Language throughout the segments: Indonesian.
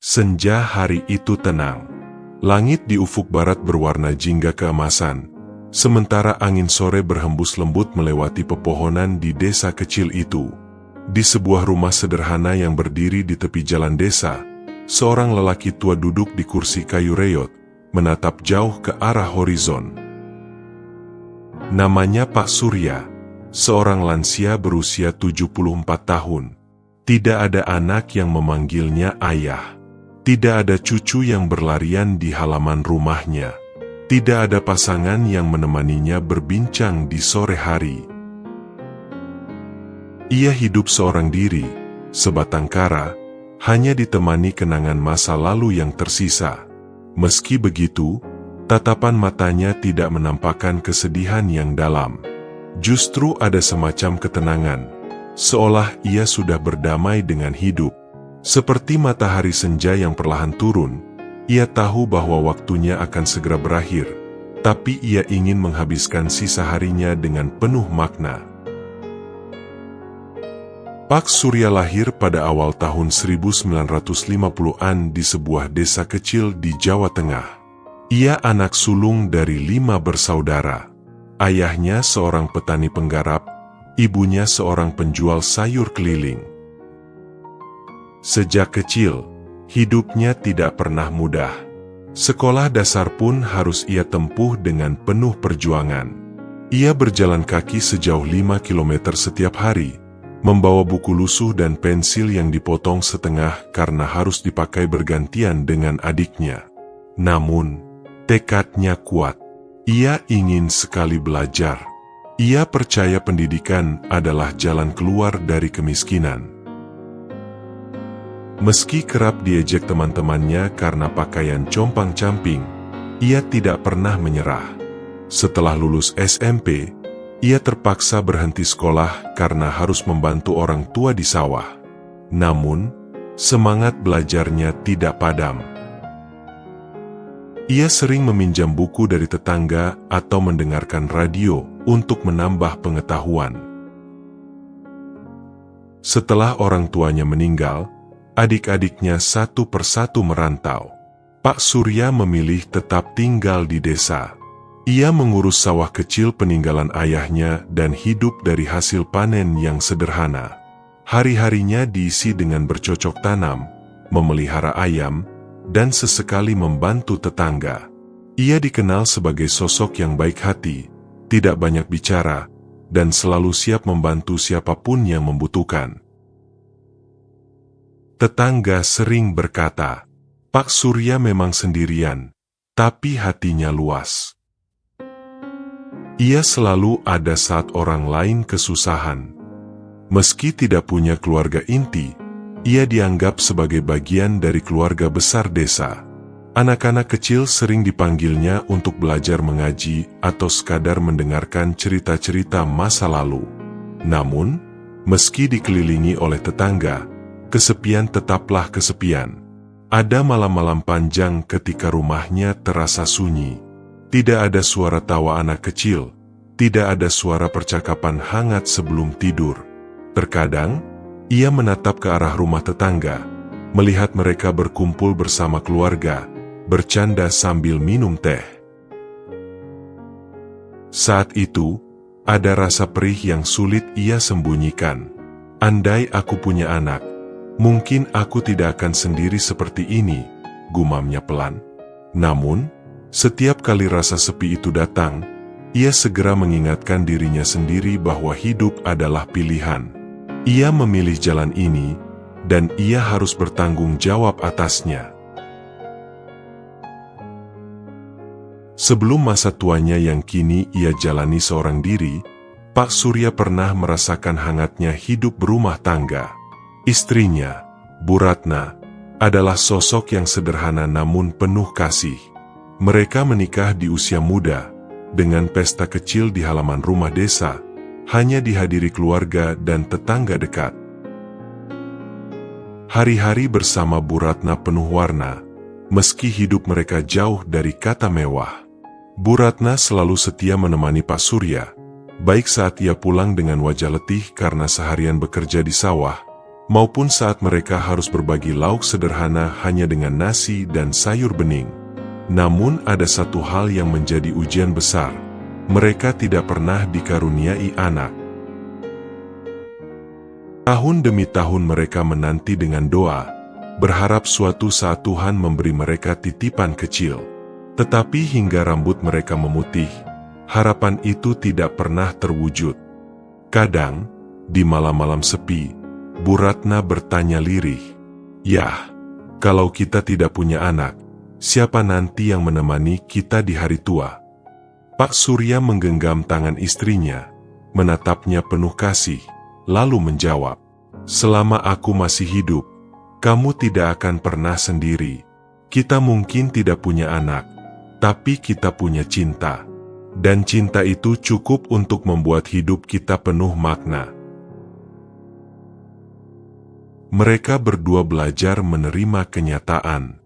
Senja hari itu tenang. Langit di ufuk barat berwarna jingga keemasan, sementara angin sore berhembus lembut melewati pepohonan di desa kecil itu. Di sebuah rumah sederhana yang berdiri di tepi jalan desa, seorang lelaki tua duduk di kursi kayu reyot, menatap jauh ke arah horizon. Namanya Pak Surya, seorang lansia berusia 74 tahun. Tidak ada anak yang memanggilnya ayah. Tidak ada cucu yang berlarian di halaman rumahnya. Tidak ada pasangan yang menemaninya berbincang di sore hari. Ia hidup seorang diri, sebatang kara, hanya ditemani kenangan masa lalu yang tersisa. Meski begitu, tatapan matanya tidak menampakkan kesedihan yang dalam. Justru ada semacam ketenangan, seolah ia sudah berdamai dengan hidup. Seperti matahari senja yang perlahan turun, ia tahu bahwa waktunya akan segera berakhir, tapi ia ingin menghabiskan sisa harinya dengan penuh makna. Pak Surya lahir pada awal tahun 1950-an di sebuah desa kecil di Jawa Tengah. Ia anak sulung dari 5 bersaudara. Ayahnya seorang petani penggarap, ibunya seorang penjual sayur keliling. Sejak kecil, hidupnya tidak pernah mudah. Sekolah dasar pun harus ia tempuh dengan penuh perjuangan. Ia berjalan kaki sejauh 5 km setiap hari, membawa buku lusuh dan pensil yang dipotong setengah karena harus dipakai bergantian dengan adiknya. Namun, tekadnya kuat. Ia ingin sekali belajar. Ia percaya pendidikan adalah jalan keluar dari kemiskinan. Meski kerap diejek teman-temannya karena pakaian compang-camping, ia tidak pernah menyerah. Setelah lulus SMP, ia terpaksa berhenti sekolah karena harus membantu orang tua di sawah. Namun, semangat belajarnya tidak padam. Ia sering meminjam buku dari tetangga atau mendengarkan radio untuk menambah pengetahuan. Setelah orang tuanya meninggal, adik-adiknya satu persatu merantau. Pak Surya memilih tetap tinggal di desa. Ia mengurus sawah kecil peninggalan ayahnya dan hidup dari hasil panen yang sederhana. Hari-harinya diisi dengan bercocok tanam, memelihara ayam, dan sesekali membantu tetangga. Ia dikenal sebagai sosok yang baik hati, tidak banyak bicara, dan selalu siap membantu siapapun yang membutuhkan. Tetangga sering berkata, Pak Surya memang sendirian, tapi hatinya luas. Ia selalu ada saat orang lain kesusahan. Meski tidak punya keluarga inti, ia dianggap sebagai bagian dari keluarga besar desa. Anak-anak kecil sering dipanggilnya untuk belajar mengaji atau sekadar mendengarkan cerita-cerita masa lalu. Namun, meski dikelilingi oleh tetangga, kesepian tetaplah kesepian. Ada malam-malam panjang ketika rumahnya terasa sunyi. Tidak ada suara tawa anak kecil, tidak ada suara percakapan hangat sebelum tidur. Terkadang, ia menatap ke arah rumah tetangga, melihat mereka berkumpul bersama keluarga, bercanda sambil minum teh. Saat itu, ada rasa perih yang sulit ia sembunyikan. Andai aku punya anak, mungkin aku tidak akan sendiri seperti ini, gumamnya pelan. Namun, setiap kali rasa sepi itu datang, ia segera mengingatkan dirinya sendiri bahwa hidup adalah pilihan. Ia memilih jalan ini, dan ia harus bertanggung jawab atasnya. Sebelum masa tuanya yang kini ia jalani seorang diri, Pak Surya pernah merasakan hangatnya hidup berumah tangga. Istrinya, Bu Ratna, adalah sosok yang sederhana namun penuh kasih. Mereka menikah di usia muda, dengan pesta kecil di halaman rumah desa, hanya dihadiri keluarga dan tetangga dekat. Hari-hari bersama Bu Ratna penuh warna, meski hidup mereka jauh dari kata mewah. Bu Ratna selalu setia menemani Pak Surya, baik saat ia pulang dengan wajah letih karena seharian bekerja di sawah, maupun saat mereka harus berbagi lauk sederhana hanya dengan nasi dan sayur bening. Namun ada satu hal yang menjadi ujian besar. Mereka tidak pernah dikaruniai anak. Tahun demi tahun mereka menanti dengan doa, berharap suatu saat Tuhan memberi mereka titipan kecil. Tetapi hingga rambut mereka memutih, harapan itu tidak pernah terwujud. Kadang, di malam-malam sepi, Bu Ratna bertanya lirih, "Yah, kalau kita tidak punya anak, siapa nanti yang menemani kita di hari tua?" Pak Surya menggenggam tangan istrinya, menatapnya penuh kasih, lalu menjawab, "Selama aku masih hidup, kamu tidak akan pernah sendiri. Kita mungkin tidak punya anak, tapi kita punya cinta. Dan cinta itu cukup untuk membuat hidup kita penuh makna." Mereka berdua belajar menerima kenyataan.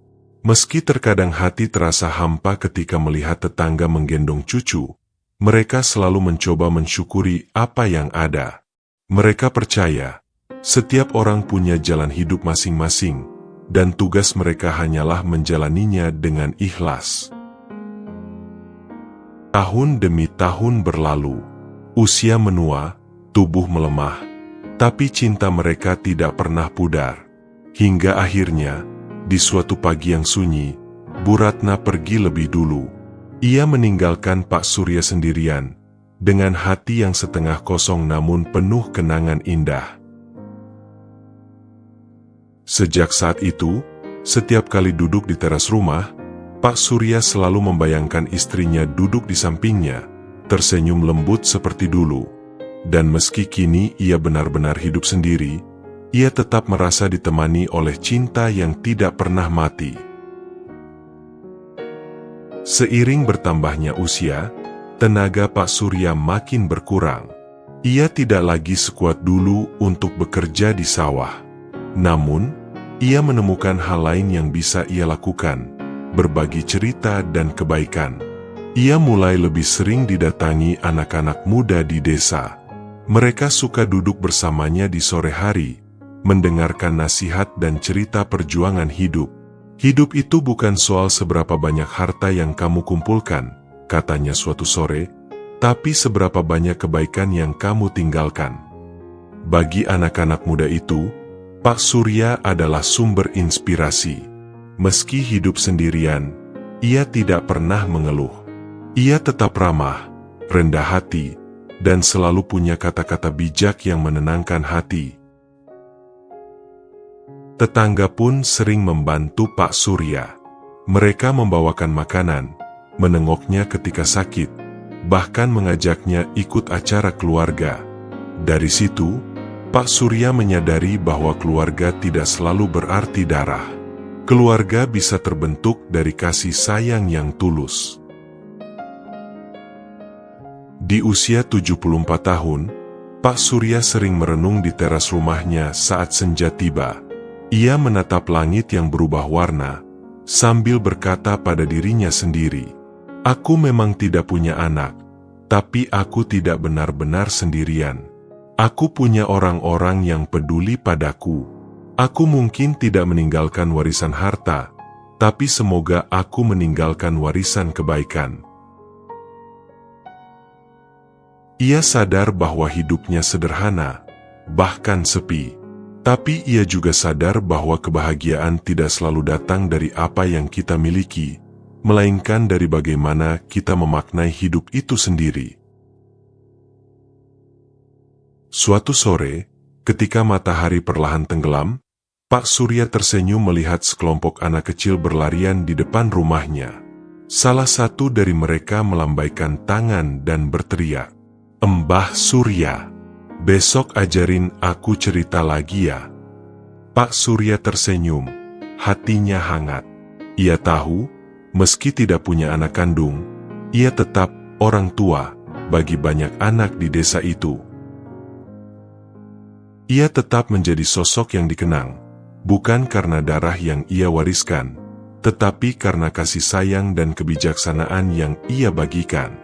Meski terkadang hati terasa hampa ketika melihat tetangga menggendong cucu, mereka selalu mencoba mensyukuri apa yang ada. Mereka percaya, setiap orang punya jalan hidup masing-masing, dan tugas mereka hanyalah menjalaninya dengan ikhlas. Tahun demi tahun berlalu, usia menua, tubuh melemah, tapi cinta mereka tidak pernah pudar. Hingga akhirnya, di suatu pagi yang sunyi, Bu Ratna pergi lebih dulu. Ia meninggalkan Pak Surya sendirian, dengan hati yang setengah kosong namun penuh kenangan indah. Sejak saat itu, setiap kali duduk di teras rumah, Pak Surya selalu membayangkan istrinya duduk di sampingnya, tersenyum lembut seperti dulu. Dan meski kini ia benar-benar hidup sendiri, ia tetap merasa ditemani oleh cinta yang tidak pernah mati. Seiring bertambahnya usia, tenaga Pak Surya makin berkurang. Ia tidak lagi sekuat dulu untuk bekerja di sawah. Namun, ia menemukan hal lain yang bisa ia lakukan, berbagi cerita dan kebaikan. Ia mulai lebih sering didatangi anak-anak muda di desa. Mereka suka duduk bersamanya di sore hari, mendengarkan nasihat dan cerita perjuangan hidup. "Hidup itu bukan soal seberapa banyak harta yang kamu kumpulkan," katanya suatu sore, "tapi seberapa banyak kebaikan yang kamu tinggalkan." Bagi anak-anak muda itu, Pak Surya adalah sumber inspirasi. Meski hidup sendirian, ia tidak pernah mengeluh. Ia tetap ramah, rendah hati, dan selalu punya kata-kata bijak yang menenangkan hati. Tetangga pun sering membantu Pak Surya. Mereka membawakan makanan, menengoknya ketika sakit, bahkan mengajaknya ikut acara keluarga. Dari situ, Pak Surya menyadari bahwa keluarga tidak selalu berarti darah. Keluarga bisa terbentuk dari kasih sayang yang tulus. Di usia 74 tahun, Pak Surya sering merenung di teras rumahnya saat senja tiba. Ia menatap langit yang berubah warna, sambil berkata pada dirinya sendiri, "Aku memang tidak punya anak, tapi aku tidak benar-benar sendirian. Aku punya orang-orang yang peduli padaku. Aku mungkin tidak meninggalkan warisan harta, tapi semoga aku meninggalkan warisan kebaikan." Ia sadar bahwa hidupnya sederhana, bahkan sepi. Tapi ia juga sadar bahwa kebahagiaan tidak selalu datang dari apa yang kita miliki, melainkan dari bagaimana kita memaknai hidup itu sendiri. Suatu sore, ketika matahari perlahan tenggelam, Pak Surya tersenyum melihat sekelompok anak kecil berlarian di depan rumahnya. Salah satu dari mereka melambaikan tangan dan berteriak, "Mbah Surya, besok ajarin aku cerita lagi ya." Pak Surya tersenyum, hatinya hangat. Ia tahu, meski tidak punya anak kandung, ia tetap orang tua bagi banyak anak di desa itu. Ia tetap menjadi sosok yang dikenang, bukan karena darah yang ia wariskan, tetapi karena kasih sayang dan kebijaksanaan yang ia bagikan.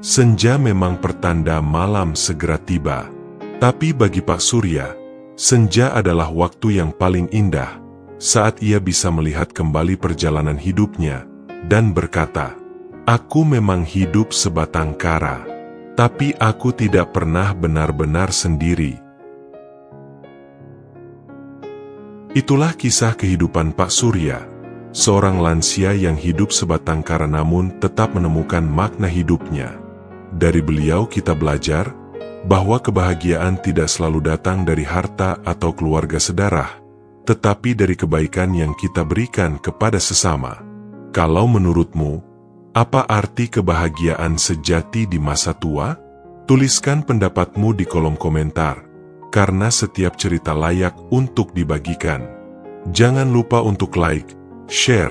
Senja memang pertanda malam segera tiba. Tapi bagi Pak Surya, senja adalah waktu yang paling indah, saat ia bisa melihat kembali perjalanan hidupnya, dan berkata, "Aku memang hidup sebatang kara, tapi aku tidak pernah benar-benar sendiri." Itulah kisah kehidupan Pak Surya, seorang lansia yang hidup sebatang kara namun tetap menemukan makna hidupnya. Dari beliau kita belajar bahwa kebahagiaan tidak selalu datang dari harta atau keluarga sedarah, tetapi dari kebaikan yang kita berikan kepada sesama. Kalau menurutmu, apa arti kebahagiaan sejati di masa tua? Tuliskan pendapatmu di kolom komentar, karena setiap cerita layak untuk dibagikan. Jangan lupa untuk like, share,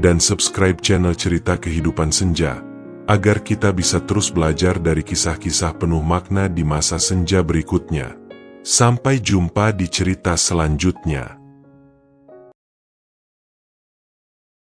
dan subscribe channel Cerita Kehidupan Senja, agar kita bisa terus belajar dari kisah-kisah penuh makna di masa senja berikutnya. Sampai jumpa di cerita selanjutnya.